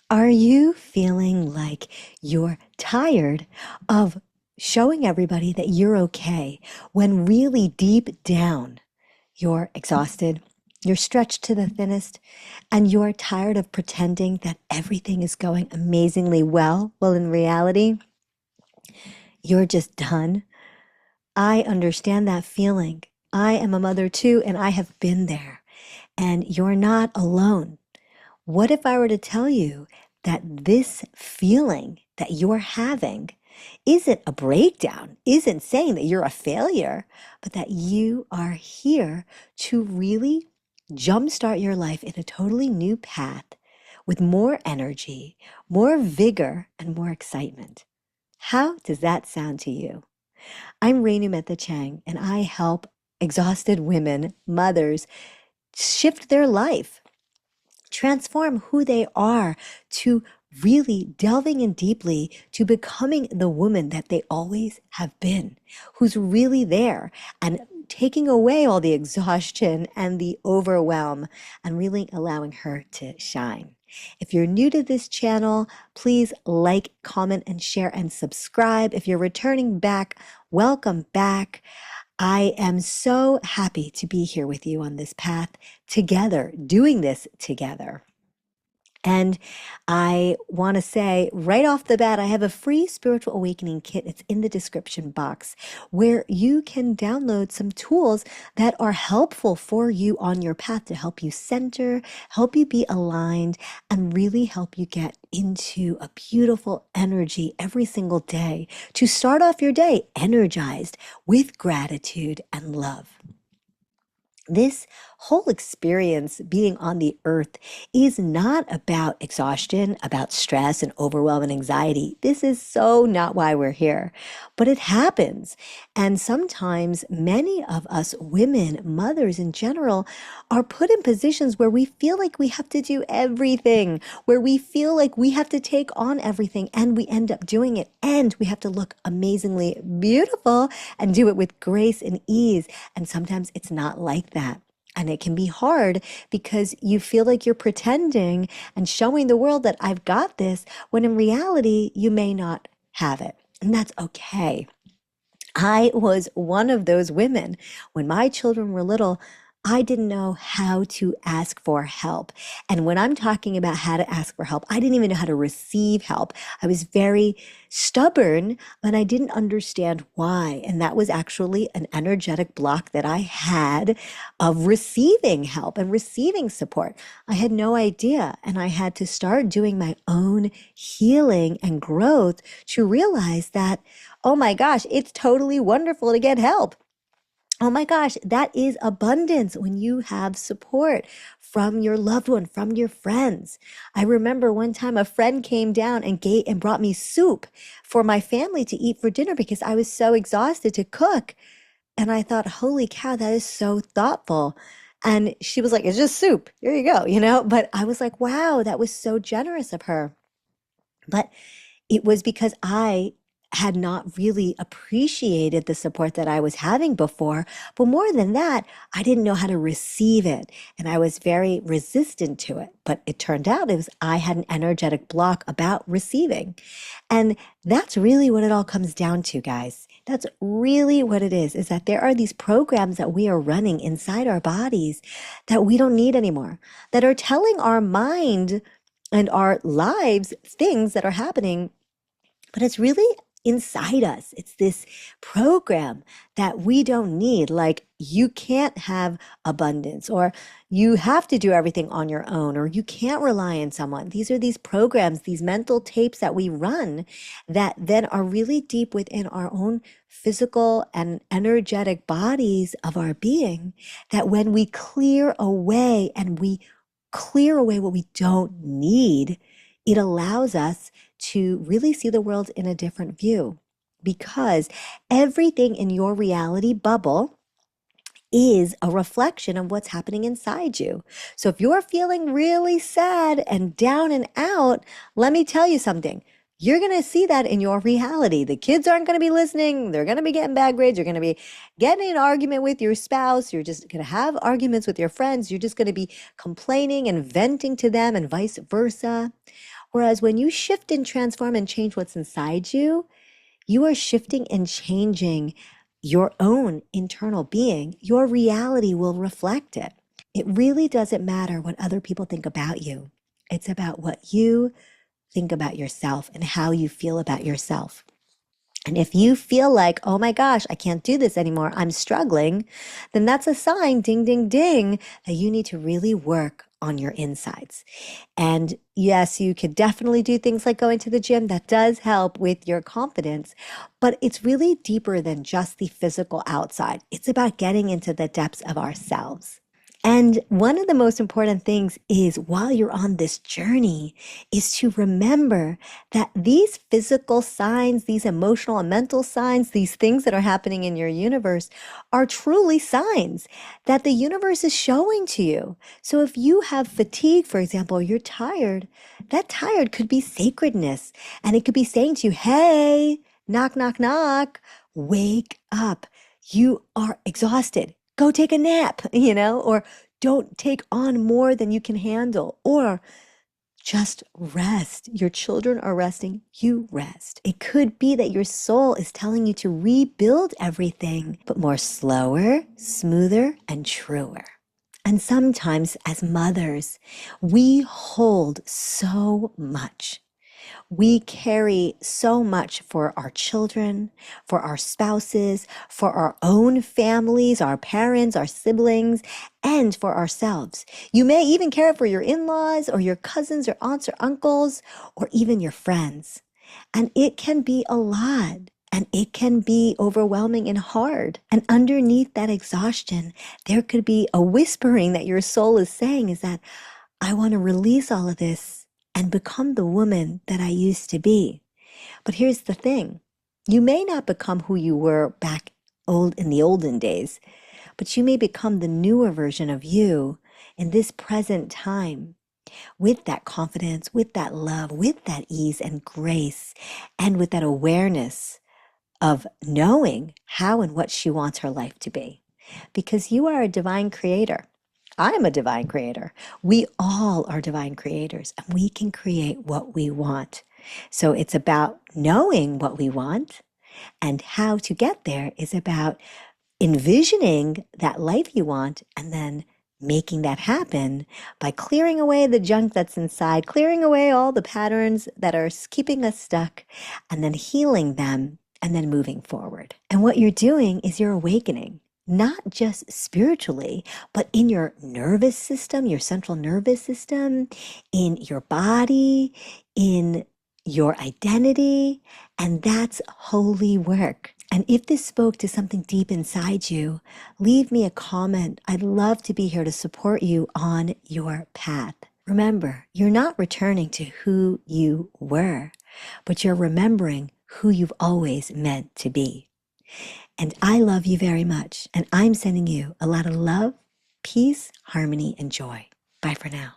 Are you feeling like you're tired of showing everybody that you're okay when really deep down you're exhausted, you're stretched to the thinnest, and you're tired of pretending that everything is going amazingly well? Well, in reality, you're just done. I understand that feeling. I am a mother too, and I have been there. And you're not alone. What if I were to tell you that this feeling that you're having isn't a breakdown, isn't saying that you're a failure, but that you are here to really jumpstart your life in a totally new path with more energy, more vigor, and more excitement? How does that sound to you? I'm Rainu Mehta Chang, and I help exhausted women, mothers, shift their life, transform who they are to really delving in deeply to becoming the woman that they always have been, who's really there and taking away all the exhaustion and the overwhelm and really allowing her to shine. If you're new to this channel, please like, comment, and share and subscribe. If you're returning back, welcome back. I am so happy to be here with you on this path together, doing this together. And I want to say right off the bat, I have a free spiritual awakening kit. It's in the description box where you can download some tools that are helpful for you on your path to help you center, help you be aligned, and really help you get into a beautiful energy every single day to start off your day energized with gratitude and love. This whole experience being on the earth is not about exhaustion, about stress and overwhelm and anxiety. This is so not why we're here, but it happens. And sometimes many of us women, mothers in general, are put in positions where we feel like we have to do everything, where we feel like we have to take on everything, and we end up doing it. And we have to look amazingly beautiful and do it with grace and ease. And sometimes it's not like that. And it can be hard because you feel like you're pretending and showing the world that I've got this, when in reality, you may not have it. And that's okay. I was one of those women. When my children were little, I didn't know how to ask for help. And when I'm talking about how to ask for help, I didn't even know how to receive help. I was very stubborn and I didn't understand why. And that was actually an energetic block that I had of receiving help and receiving support. I had no idea. And I had to start doing my own healing and growth to realize that, oh my gosh, it's totally wonderful to get help. Oh my gosh, that is abundance when you have support from your loved one, from your friends. I remember one time a friend came down and brought me soup for my family to eat for dinner because I was so exhausted to cook. And I thought, holy cow, that is so thoughtful. And she was like, it's just soup. Here you go, But I was like, wow, that was so generous of her. But it was because I had not really appreciated the support that I was having before. But more than that, I didn't know how to receive it. And I was very resistant to it. But it turned out I had an energetic block about receiving. And that's really what it all comes down to, guys. That's really what it is that there are these programs that we are running inside our bodies that we don't need anymore, that are telling our mind and our lives things that are happening, but it's really inside us. It's this program that we don't need. Like, you can't have abundance, or you have to do everything on your own, or you can't rely on someone. These are these programs, these mental tapes that we run that then are really deep within our own physical and energetic bodies of our being, that when we clear away what we don't need, it allows us to really see the world in a different view, because everything in your reality bubble is a reflection of what's happening inside you. So if you're feeling really sad and down and out, let me tell you something. You're going to see that in your reality. The kids aren't going to be listening. They're going to be getting bad grades. You're going to be getting in an argument with your spouse. You're just going to have arguments with your friends. You're just going to be complaining and venting to them, and vice versa. Whereas when you shift and transform and change what's inside you, you are shifting and changing your own internal being. Your reality will reflect it. It really doesn't matter what other people think about you. It's about what you think about yourself and how you feel about yourself. And if you feel like, oh my gosh, I can't do this anymore, I'm struggling, then that's a sign, ding, ding, ding, that you need to really work on your insides. And yes, you could definitely do things like going to the gym. That does help with your confidence, but it's really deeper than just the physical outside. It's about getting into the depths of ourselves. And one of the most important things is while you're on this journey is to remember that these physical signs, these emotional and mental signs, these things that are happening in your universe are truly signs that the universe is showing to you. So if you have fatigue, for example, you're tired, that tired could be sacredness. And it could be saying to you, hey, knock, knock, knock, wake up. You are exhausted. Go take a nap, or don't take on more than you can handle, or just rest. Your children are resting, you rest. It could be that your soul is telling you to rebuild everything, but more slower, smoother, and truer. And sometimes as mothers, we hold so much. We carry so much for our children, for our spouses, for our own families, our parents, our siblings, and for ourselves. You may even care for your in-laws or your cousins or aunts or uncles, or even your friends. And it can be a lot. And it can be overwhelming and hard. And underneath that exhaustion, there could be a whispering that your soul is saying is that, I want to release all of this and become the woman that I used to be. But here's the thing. You may not become who you were back in the olden days, but you may become the newer version of you in this present time with that confidence, with that love, with that ease and grace, and with that awareness of knowing how and what she wants her life to be. Because you are a divine creator. I'm a divine creator. We all are divine creators, and we can create what we want. So it's about knowing what we want, and how to get there is about envisioning that life you want and then making that happen by clearing away the junk that's inside, clearing away all the patterns that are keeping us stuck, and then healing them and then moving forward. And what you're doing is you're awakening, not just spiritually, but in your nervous system, your central nervous system, in your body, in your identity, and that's holy work. And if this spoke to something deep inside you, leave me a comment. I'd love to be here to support you on your path. Remember, you're not returning to who you were, but you're remembering who you've always meant to be. And I love you very much, and I'm sending you a lot of love, peace, harmony, and joy. Bye for now.